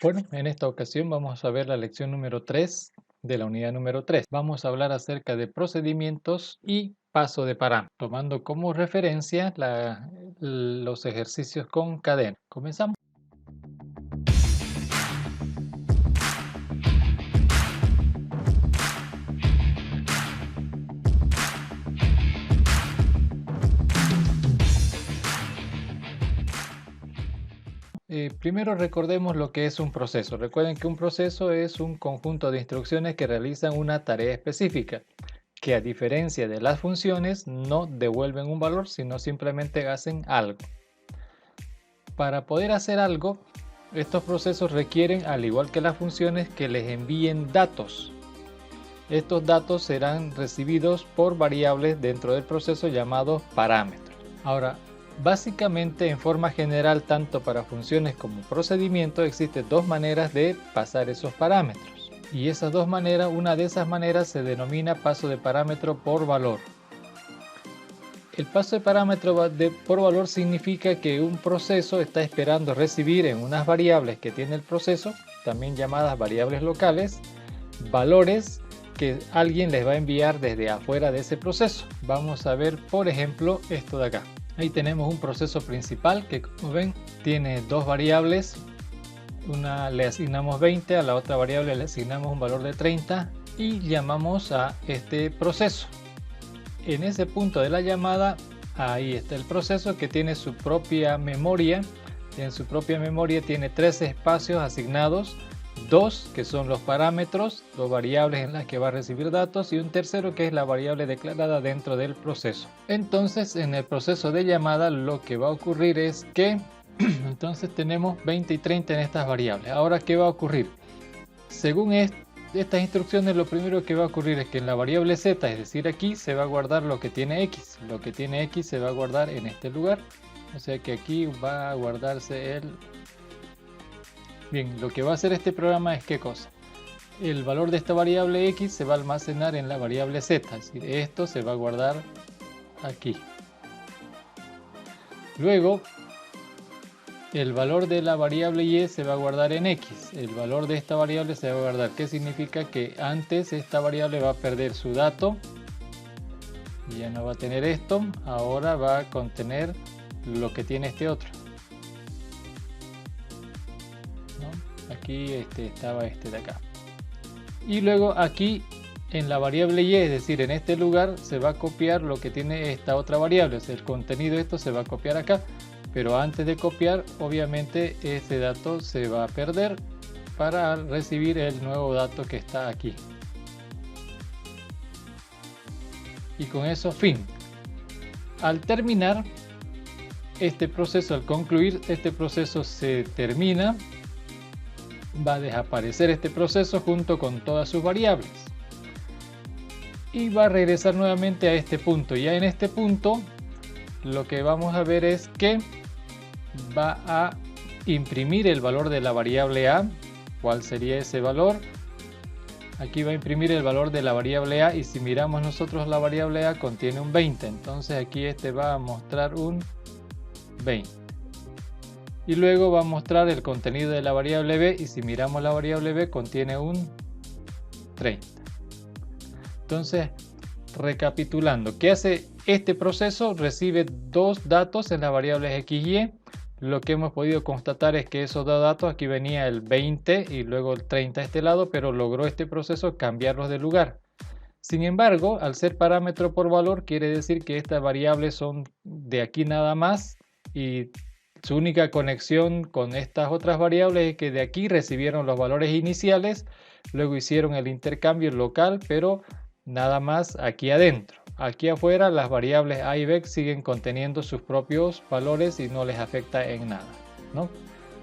Bueno, en esta ocasión vamos a ver la lección número 3 de la unidad número 3. Vamos a hablar acerca de procedimientos y paso de parámetros, tomando como referencia los ejercicios con cadena. Comenzamos. Primero recordemos lo que es un proceso. Recuerden que un proceso es un conjunto de instrucciones que realizan una tarea específica, que a diferencia de las funciones no devuelven un valor, sino simplemente hacen algo. Para poder hacer algo, estos procesos requieren, al igual que las funciones, que les envíen datos. Estos datos serán recibidos por variables dentro del proceso llamados parámetros. Ahora, básicamente en forma general, tanto para funciones como procedimientos, existen dos maneras de pasar esos parámetros. Y esas dos maneras, una de esas maneras se denomina paso de parámetro por valor. El paso de parámetro por valor significa que un proceso está esperando recibir en unas variables que tiene el proceso, también llamadas variables locales, valores que alguien les va a enviar desde afuera de ese proceso. Vamos a ver, por ejemplo, esto de acá. Ahí tenemos un proceso principal que, como ven, tiene dos variables. Una le asignamos 20, a la otra variable le asignamos un valor de 30 y llamamos a este proceso. En ese punto de la llamada, ahí está el proceso que tiene su propia memoria. En su propia memoria tiene tres espacios asignados, dos que son los parámetros, dos variables en las que va a recibir datos, y un tercero que es la variable declarada dentro del proceso. Entonces, en el proceso de llamada lo que va a ocurrir es que entonces tenemos 20 y 30 en estas variables. Ahora, ¿qué va a ocurrir? Según estas instrucciones, lo primero que va a ocurrir es que en la variable z, es decir aquí, se va a guardar lo que tiene x. Lo que tiene x se va a guardar en este lugar. O sea que aquí va a guardarse el... Bien, lo que va a hacer este programa es ¿qué cosa? El valor de esta variable x se va a almacenar en la variable z. Es decir, esto se va a guardar aquí. Luego, el valor de la variable y se va a guardar en x. El valor de esta variable se va a guardar. ¿Qué significa? Que antes esta variable va a perder su dato. Ya no va a tener esto. Ahora va a contener lo que tiene este otro. ¿No? Aquí estaba este de acá. Y luego aquí en la variable y, es decir, en este lugar se va a copiar lo que tiene esta otra variable. O sea, el contenido de esto se va a copiar acá. Pero antes de copiar, obviamente ese dato se va a perder para recibir el nuevo dato que está aquí. Y con eso, fin. Al terminar este proceso, al concluir este proceso se termina, va a desaparecer este proceso junto con todas sus variables. Y va a regresar nuevamente a este punto. Ya en este punto, lo que vamos a ver es que va a imprimir el valor de la variable a. ¿Cuál sería ese valor? Aquí va a imprimir el valor de la variable a, y si miramos nosotros la variable a contiene un 20, entonces aquí va a mostrar un 20. Y luego va a mostrar el contenido de la variable b, y si miramos la variable b contiene un 30. Entonces, recapitulando, ¿qué hace este proceso? Recibe dos datos en las variables x y y. Lo que hemos podido constatar es que esos dos datos, aquí venía el 20 y luego el 30 a este lado, pero logró este proceso cambiarlos de lugar. Sin embargo, al ser parámetro por valor, quiere decir que estas variables son de aquí nada más, y su única conexión con estas otras variables es que de aquí recibieron los valores iniciales, luego hicieron el intercambio local, pero nada más aquí adentro. Aquí afuera las variables a y b siguen conteniendo sus propios valores y no les afecta en nada, ¿no?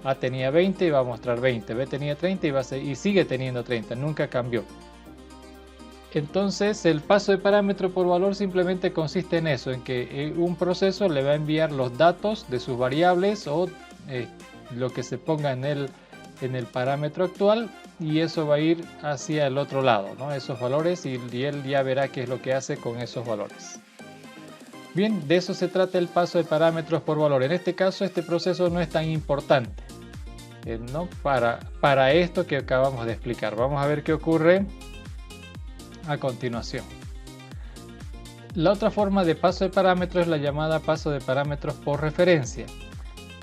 A tenía 20 y va a mostrar 20, b tenía 30 y sigue teniendo 30, nunca cambió. Entonces el paso de parámetro por valor simplemente consiste en eso, en que un proceso le va a enviar los datos de sus variables o lo que se ponga en el parámetro actual, y eso va a ir hacia el otro lado, ¿no? Esos valores, y él ya verá qué es lo que hace con esos valores. Bien, de eso se trata el paso de parámetros por valor. En este caso, este proceso no es tan importante. ¿no? Para esto que acabamos de explicar. Vamos a ver qué ocurre a continuación. La otra forma de paso de parámetros es la llamada paso de parámetros por referencia.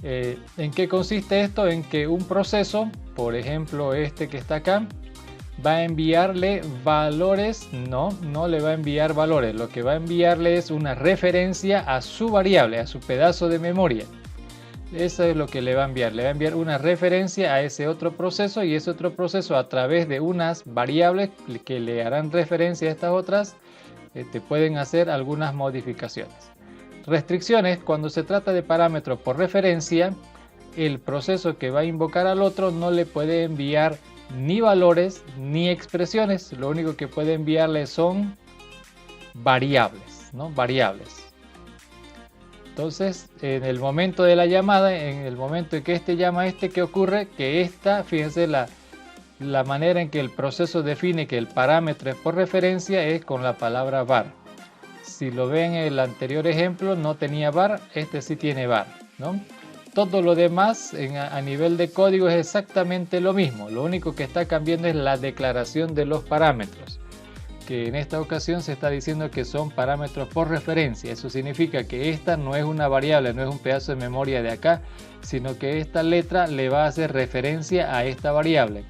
¿En qué consiste esto? En que un proceso, por ejemplo este que está acá, va a enviarle valores, no le va a enviar valores, lo que va a enviarle es una referencia a su variable, a su pedazo de memoria. Eso es lo que le va a enviar una referencia a ese otro proceso, y ese otro proceso, a través de unas variables que le harán referencia a estas otras, pueden hacer algunas modificaciones. Restricciones: cuando se trata de parámetros por referencia, el proceso que va a invocar al otro no le puede enviar ni valores ni expresiones, lo único que puede enviarle son variables, ¿no? Variables. Entonces, en el momento de la llamada, en el momento en que este llama a este, ¿qué ocurre? Que esta, fíjense, la manera en que el proceso define que el parámetro es por referencia es con la palabra var. Si lo ven en el anterior ejemplo, no tenía var, este sí tiene var, ¿no? Todo lo demás a nivel de código es exactamente lo mismo. Lo único que está cambiando es la declaración de los parámetros, que en esta ocasión se está diciendo que son parámetros por referencia. Eso significa que esta no es una variable, no es un pedazo de memoria de acá, sino que esta letra le va a hacer referencia a esta variable,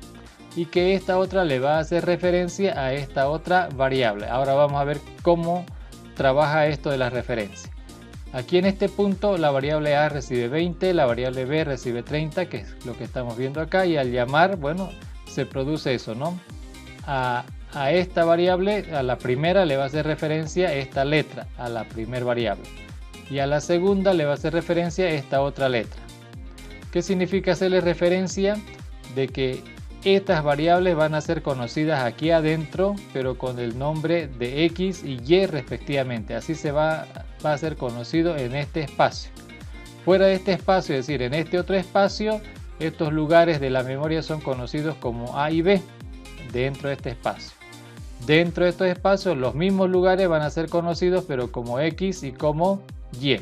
y que esta otra le va a hacer referencia a esta otra variable. Ahora vamos a ver cómo trabaja esto de la referencia. Aquí en este punto la variable A recibe 20, la variable B recibe 30, que es lo que estamos viendo acá, y al llamar, bueno, se produce eso, ¿no? A esta variable, a la primera le va a hacer referencia esta letra, a la primera variable, y a la segunda le va a hacer referencia esta otra letra. ¿Qué significa hacerle referencia? De que estas variables van a ser conocidas aquí adentro, pero con el nombre de X y Y respectivamente. Así se va a ser conocido en este espacio. Fuera de este espacio, es decir, en este otro espacio, estos lugares de la memoria son conocidos como A y B dentro de este espacio. Dentro de estos espacios, los mismos lugares van a ser conocidos, pero como X y como Y.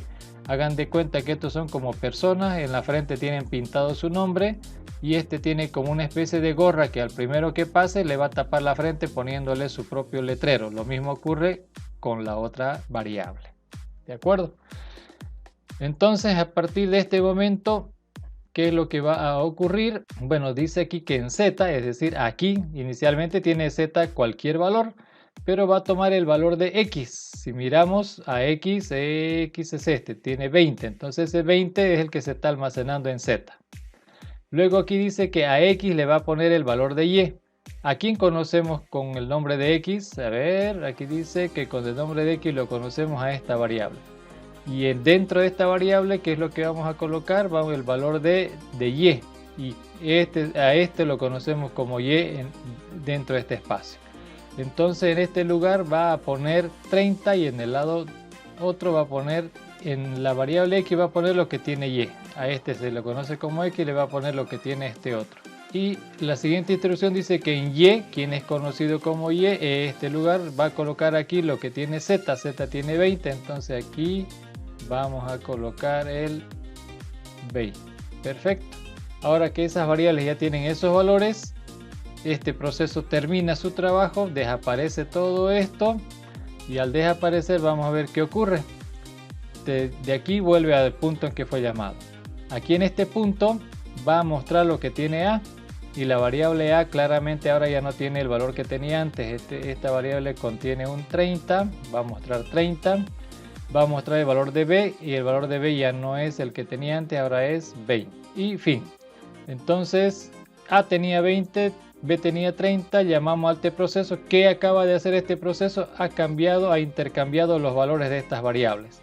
Hagan de cuenta que estos son como personas, en la frente tienen pintado su nombre, y este tiene como una especie de gorra que al primero que pase le va a tapar la frente poniéndole su propio letrero. Lo mismo ocurre con la otra variable. ¿De acuerdo? Entonces, a partir de este momento, ¿qué es lo que va a ocurrir? Bueno, dice aquí que en Z, es decir, aquí inicialmente tiene Z cualquier valor, pero va a tomar el valor de X. Si miramos a X, X es este, tiene 20, entonces ese 20 es el que se está almacenando en Z. Luego aquí dice que a X le va a poner el valor de Y. ¿A quién conocemos con el nombre de X? A ver, aquí dice que con el nombre de X lo conocemos a esta variable. Y dentro de esta variable, ¿qué es lo que vamos a colocar? Vamos el valor de Y. Y a este lo conocemos como Y dentro de este espacio. Entonces en este lugar va a poner 30 y en el lado otro va a poner, en la variable X va a poner lo que tiene Y. A este se lo conoce como X y le va a poner lo que tiene este otro. Y la siguiente instrucción dice que en Y, quien es conocido como Y, este lugar va a colocar aquí lo que tiene Z. Z tiene 20, entonces aquí vamos a colocar el 20. Perfecto. Ahora que esas variables ya tienen esos valores, este proceso termina su trabajo, desaparece todo esto, y al desaparecer vamos a ver qué ocurre. De aquí vuelve al punto en que fue llamado. Aquí en este punto va a mostrar lo que tiene A, y la variable A claramente ahora ya no tiene el valor que tenía antes. Esta variable contiene un 30, va a mostrar 30, va a mostrar el valor de B, y el valor de B ya no es el que tenía antes, ahora es 20. Y fin. Entonces A tenía 20, B tenía 30, llamamos a este proceso. ¿Qué acaba de hacer este proceso? Ha intercambiado los valores de estas variables.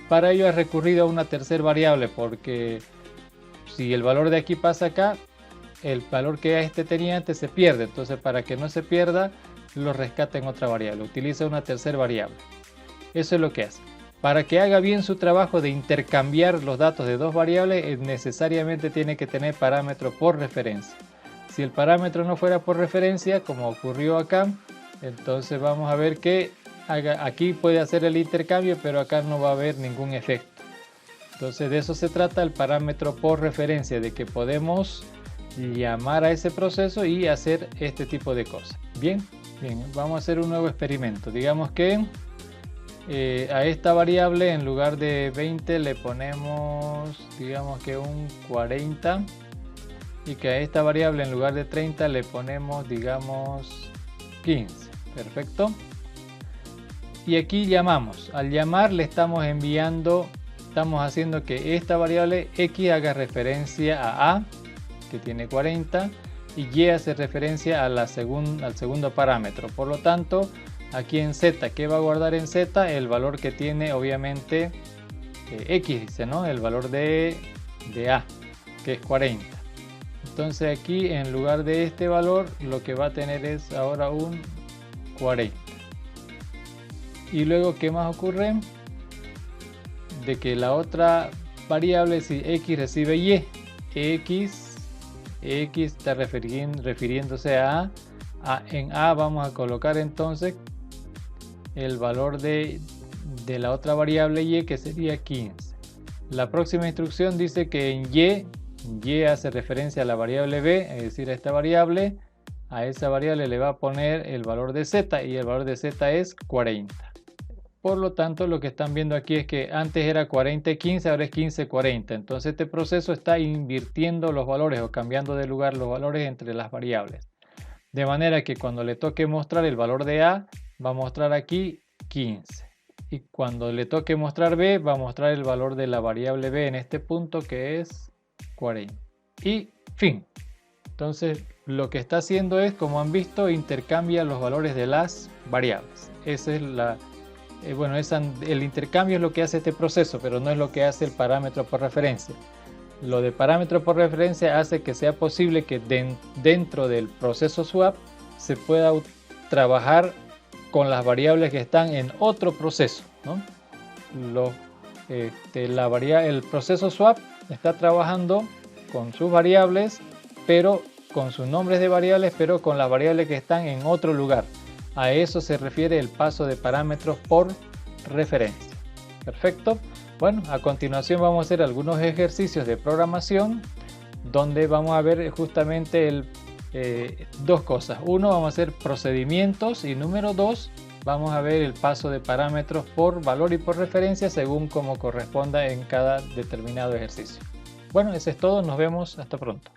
Para ello ha recurrido a una tercera variable, porque si el valor de aquí pasa acá, el valor que este tenía antes se pierde. Entonces, para que no se pierda, lo rescata en otra variable. Utiliza una tercera variable. Eso es lo que hace. Para que haga bien su trabajo de intercambiar los datos de dos variables, necesariamente tiene que tener parámetro por referencia. Si el parámetro no fuera por referencia, como ocurrió acá, entonces vamos a ver que aquí puede hacer el intercambio, pero acá no va a haber ningún efecto. Entonces de eso se trata el parámetro por referencia, de que podemos llamar a ese proceso y hacer este tipo de cosas. Bien, vamos a hacer un nuevo experimento. Digamos que a esta variable en lugar de 20 le ponemos, digamos que un 40, y que a esta variable en lugar de 30 le ponemos, digamos, 15. Perfecto. Y aquí llamamos. Al llamar le estamos enviando, estamos haciendo que esta variable x haga referencia a que tiene 40, y y hace referencia a al segundo parámetro. Por lo tanto, aquí en z, ¿qué va a guardar en z? El valor que tiene, obviamente, x, dice, ¿no? El valor de a, que es 40. Entonces aquí, en lugar de este valor, lo que va a tener es ahora un 40. Y luego, ¿qué más ocurre? De que la otra variable, si x recibe y, x está refiriéndose a en a vamos a colocar entonces el valor de la otra variable y, que sería 15. La próxima instrucción dice que en y hace referencia a la variable b, es decir, a esta variable. A esa variable le va a poner el valor de z, y el valor de z es 40. Por lo tanto, lo que están viendo aquí es que antes era 40 y 15, ahora es 15 y 40. Entonces este proceso está invirtiendo los valores o cambiando de lugar los valores entre las variables. De manera que cuando le toque mostrar el valor de a, va a mostrar aquí 15. Y cuando le toque mostrar b, va a mostrar el valor de la variable b en este punto, que es 40. Y fin. Entonces lo que está haciendo es, como han visto, intercambia los valores de las variables. Esa es el intercambio es lo que hace este proceso, pero no es lo que hace el parámetro por referencia. Lo de parámetro por referencia hace que sea posible que dentro del proceso swap se pueda trabajar con las variables que están en otro proceso, ¿no? El proceso swap está trabajando con sus variables, pero con sus nombres de variables, pero con las variables que están en otro lugar. A eso se refiere el paso de parámetros por referencia. Perfecto. Bueno, a continuación vamos a hacer algunos ejercicios de programación donde vamos a ver justamente dos cosas. Uno, vamos a hacer procedimientos, y número dos, vamos a ver el paso de parámetros por valor y por referencia según como corresponda en cada determinado ejercicio. Bueno, eso es todo. Nos vemos. Hasta pronto.